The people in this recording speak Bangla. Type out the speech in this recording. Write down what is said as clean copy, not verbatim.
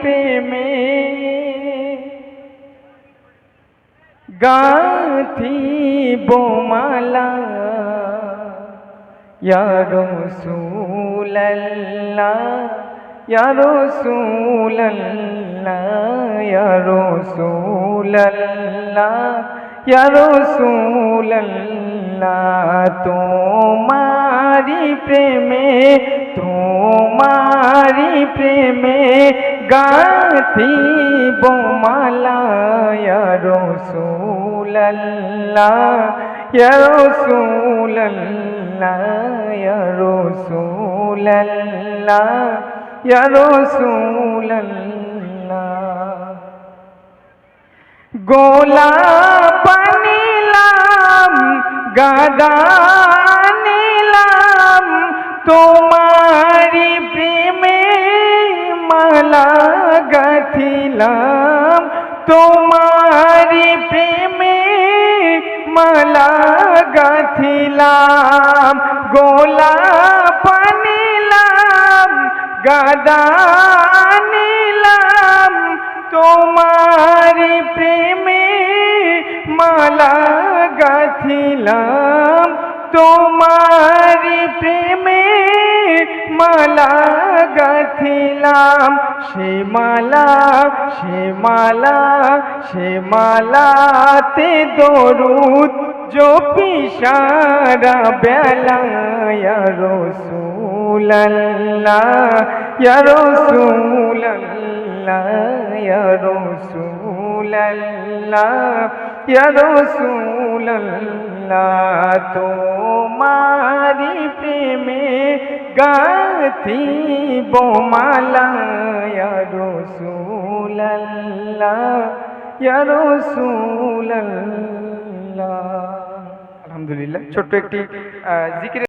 প্রেমে গাথি বোমালা ইয়া রাসূলুল্লাহ ইয়া রাসূলুল্লাহ ইয়া রাসূলুল্লাহ ইয়া রাসূলুল্লাহ তোমারি প্রেমে গাথি বোমালা ইয়া রাসূলুল্লাহ ইয়া রাসূলুল্লাহ ইয়া রাসূলুল্লাহ ইয়া রাসূলুল্লাহ গোলাপ নিলাম গাদা নিলাম তোমারি প্রেমে মালা গাথিলাম তোমারি প্রেমে মালা গাথিলাম গোলাপ নিলাম গাদা নিলাম তোমারি প্রেমে মালা গাথিলাম তোমারি প্রেমে মালা গাথিলাম সে মালাতে দরুদ জপি সারা বেলা ইয়া রাসূলুল্লাহ ইয়া রাসূলুল্লাহ ইয়া রাসূলুল্লাহ ইয়া রাসূলুল্লাহ তোমারি প্রেমে গাথি বোমালা ইয়া রাসূলুল্লাহ ইয়া রাসূলুল্লাহ। আলহামদুলিল্লাহ, ছোট্ট একটি জিকির।